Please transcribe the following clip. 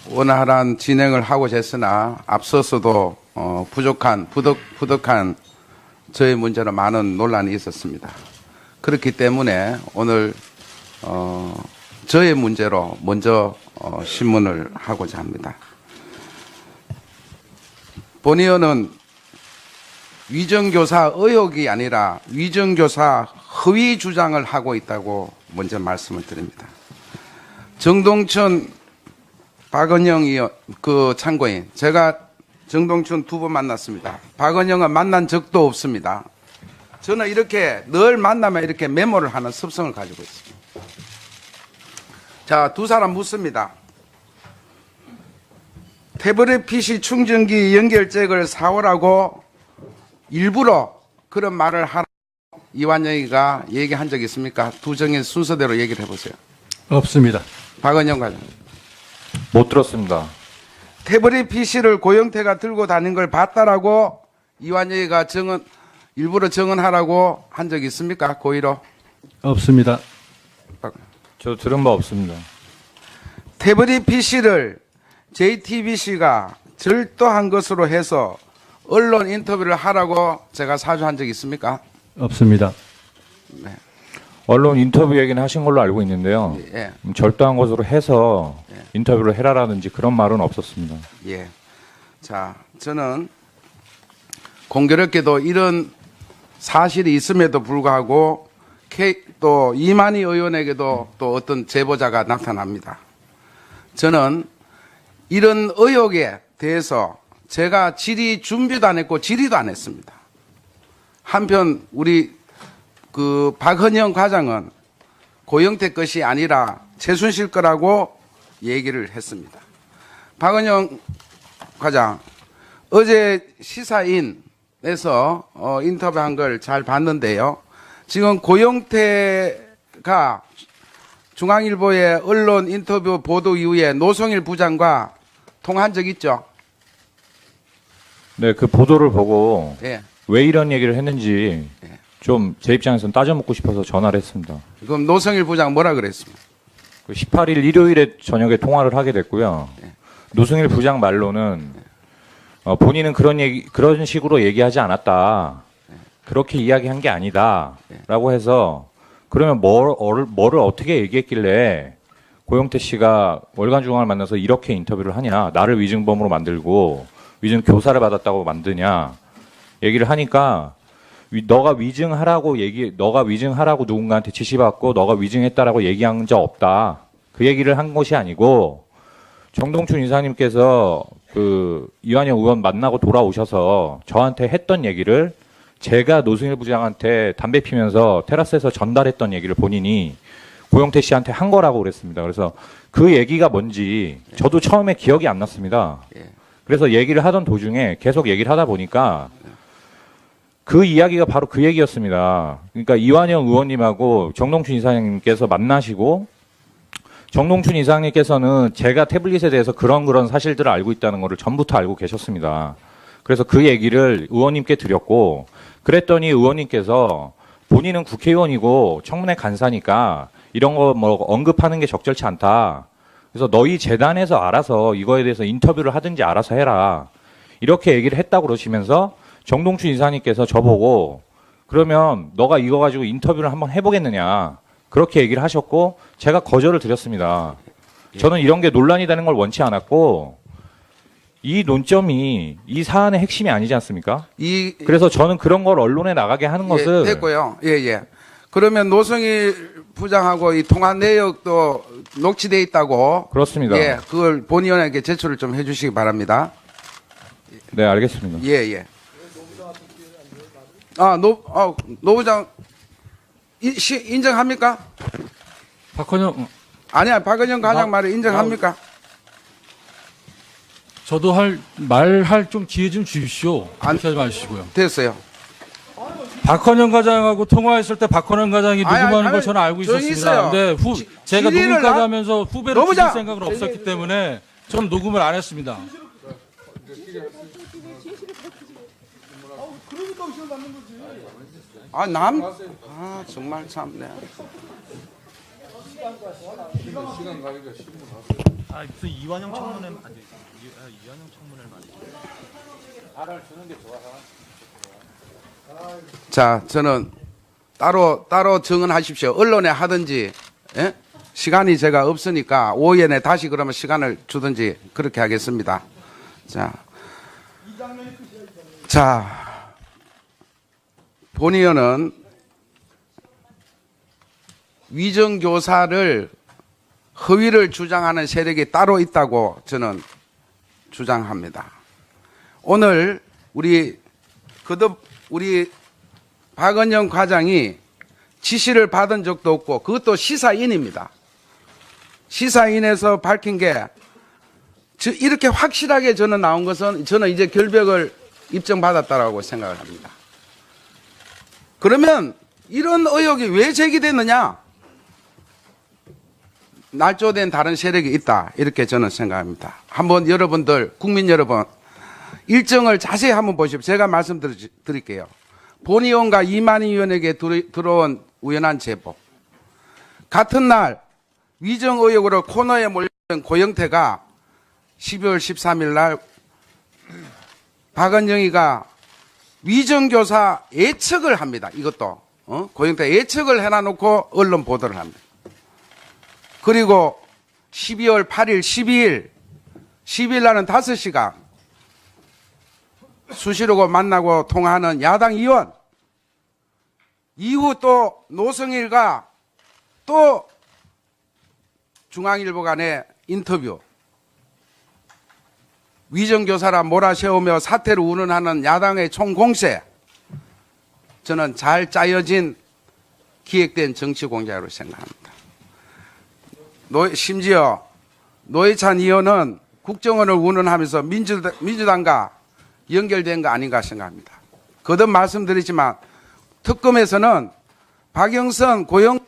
원활한 진행을 하고자 했으나 앞서서도 부득한 저의 문제로 많은 논란이 있었습니다. 그렇기 때문에 오늘 저의 문제로 먼저 신문을 하고자 합니다. 본 의원은 위정교사 의혹이 아니라 위정교사 허위 주장을 하고 있다고 먼저 말씀을 드립니다. 정동천, 박은영 의원, 참고인, 제가 정동천 2번 만났습니다. 박은영은 만난 적도 없습니다. 저는 이렇게 늘 만나면 이렇게 메모를 하는 습성을 가지고 있습니다. 자, 두 사람 묻습니다. 태블릿 PC 충전기 연결잭을 사오라고 일부러 그런 말을 하라고 이완영이가 얘기한 적 있습니까? 두 정의 순서대로 얘기를 해보세요. 없습니다. 박은영 과장. 못 들었습니다. 태블릿 PC를 고영태가 들고 다닌 걸 봤다라고 이완영이가 일부러 정언하라고 한 적 있습니까? 고의로? 없습니다. 저 들은 바 없습니다. 태블릿 PC를 JTBC가 절도한 것으로 해서 언론 인터뷰를 하라고 제가 사주한 적 있습니까? 없습니다. 네. 언론 인터뷰 얘기는 하신 걸로 알고 있는데요. 예. 절도한 것으로 해서 예. 인터뷰를 해라라든지 그런 말은 없었습니다. 예. 자, 저는 공교롭게도 이런 사실이 있음에도 불구하고 또 이만희 의원에게도 또 어떤 제보자가 나타납니다. 저는 이런 의혹에 대해서 제가 질의 준비도 안 했고 질의도 안 했습니다. 한편 우리 박헌영 과장은 고영태 것이 아니라 최순실 거라고 얘기를 했습니다. 박헌영 과장, 어제 시사인에서 인터뷰한 걸 잘 봤는데요. 지금 고영태가 중앙일보의 언론 인터뷰 보도 이후에 노성일 부장과 통화한 적 있죠? 네, 그 보도를 보고 예. 왜 이런 얘기를 했는지 예. 좀 제 입장에서는 따져 묻고 싶어서 전화를 했습니다. 그럼 노성일 부장 뭐라 그랬습니까? 그 18일 일요일에 저녁에 통화를 하게 됐고요. 예. 노승일 부장 말로는 본인은 그런 식으로 얘기하지 않았다. 그렇게 이야기한 게 아니다라고 해서 그러면 뭐를 어떻게 얘기했길래 고영태 씨가 월간중앙을 만나서 이렇게 인터뷰를 하냐, 나를 위증범으로 만들고 위증 교사를 받았다고 만드냐 얘기를 하니까 너가 위증하라고 누군가한테 지시받고 너가 위증했다라고 얘기한 적 없다. 그 얘기를 한 것이 아니고 정동춘 이사님께서 이완영 의원 만나고 돌아오셔서 저한테 했던 얘기를 제가 노승일 부장한테 담배 피면서 테라스에서 전달했던 얘기를 본인이 고영태 씨한테 한 거라고 그랬습니다. 그래서 그 얘기가 뭔지 저도 처음에 기억이 안 났습니다. 그래서 얘기를 하던 도중에 계속 얘기를 하다 보니까 그 이야기가 바로 그 얘기였습니다. 그러니까 이완영 의원님하고 정동춘 이사님께서 만나시고 정동춘 이사님께서는 제가 태블릿에 대해서 그런 사실들을 알고 있다는 것을 전부터 알고 계셨습니다. 그래서 그 얘기를 의원님께 드렸고 그랬더니 의원님께서 본인은 국회의원이고 청문회 간사니까 이런 거 언급하는 게 적절치 않다. 그래서 너희 재단에서 알아서 이거에 대해서 인터뷰를 하든지 알아서 해라. 이렇게 얘기를 했다고 그러시면서 정동춘 이사님께서 저보고 그러면 너가 이거 가지고 인터뷰를 한번 해보겠느냐. 그렇게 얘기를 하셨고 제가 거절을 드렸습니다. 저는 이런 게 논란이 되는 걸 원치 않았고 이 논점이 이 사안의 핵심이 아니지 않습니까? 그래서 저는 그런 걸 언론에 나가게 하는 것은 됐고요. 예. 그러면 노성일 부장하고 이 통화 내역도 녹취돼 있다고. 그렇습니다. 예, 그걸 본 의원에게 제출을 좀 해주시기 바랍니다. 네, 알겠습니다. 예. 노 부장 인정합니까? 박헌영, 아니야, 박은영 과장 말을 인정합니까? 저도 말할 좀 기회 좀 주십시오. 그렇게 하지 마시고요. 됐어요. 박헌영 과장하고 통화했을 때 박헌영 과장이 녹음하는 걸 저는 알고 조용히 있었습니다. 있어요. 근데 제가 질의를 녹음까지 하면서 후배를 노 줄일 부장! 생각은 없었기 때문에 저는 녹음을 안 했습니다. 정말 참네. 아 무슨 이완영 청문회 아니 이완영 청문회를 많이. 자, 저는 따로 증언하십시오. 언론에 하든지, 예? 시간이 제가 없으니까 오후에 내 다시 그러면 시간을 주든지 그렇게 하겠습니다. 자, 본 의원은 위정교사를 허위를 주장하는 세력이 따로 있다고 저는 주장합니다. 오늘 우리 박은영 과장이 지시를 받은 적도 없고 그것도 시사인입니다. 시사인에서 밝힌 게 이렇게 확실하게 저는 나온 것은 저는 이제 결백을 입증받았다라고 생각을 합니다. 그러면 이런 의혹이 왜 제기됐느냐? 날조된 다른 세력이 있다 이렇게 저는 생각합니다. 한번 여러분들 국민 여러분 일정을 자세히 한번 보십시오. 제가 말씀드릴게요. 본 의원과 이만희 의원에게 들어온 우연한 제보. 같은 날 위정 의혹으로 코너에 몰려든 고영태가 12월 13일 날 박은영이가 위정교사 예측을 합니다. 이것도 고영태 예측을 해놔놓고 언론 보도를 합니다. 그리고 12월 8일, 12일 날은 5시간 수시로 만나고 통화하는 야당 의원 이후 또 노성일과 또 중앙일보 간의 인터뷰 위정교사라 몰아세우며 사태를 운운하는 야당의 총공세 저는 잘 짜여진 기획된 정치공작으로 생각합니다. 심지어 노회찬 의원은 국정원을 운운하면서 민주당과 연결된 거 아닌가 생각합니다. 거듭 말씀드리지만 특검에서는 박영선, 고영